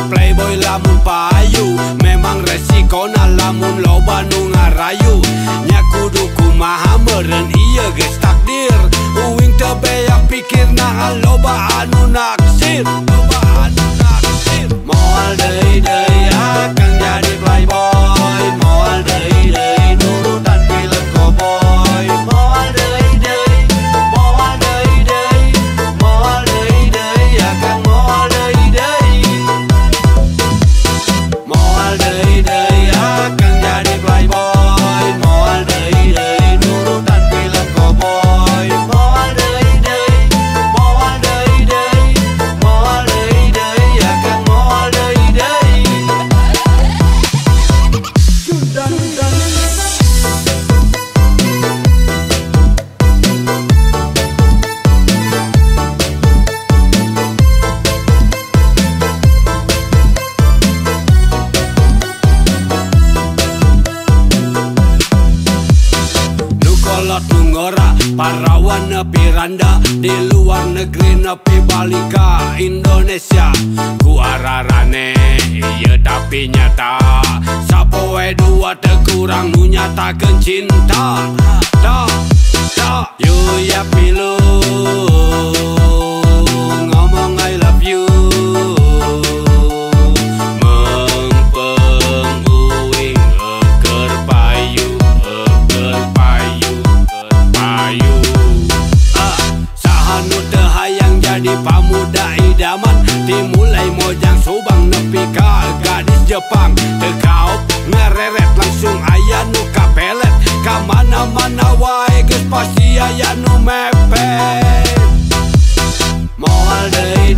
Playboy lamun payu, memang resiko na lamun loba nu ngarayu. Nya kudu kumaha meureun ieu geus takdir. Uing teu beak pikirna loba anu naksir, loba anu naksir. Moal deui akan jadi playboy, moal deui nurutan film cowboy. Moal deui, moal deui, moal deui akan moal deui. Moal deui akan jadi playboy, moal deui nurutan film cowboy. Moal deui, moal deui akan moal deui. Tunggora parawan nepi randa di luar negeri nepi balik ka Indonesia. Ku ararane iya tapi nyata sapoe dua teu kurang nu nyatakeun cinta. Da you ya pilu ngomong I love you. Jadi pamuda idaman dimulai mojang Subang nepi ka gadis Jepang. Tekaop ngereret langsung aya nu kapelet, ka mana-mana wae geus pasti aya nu mepet. Moal deui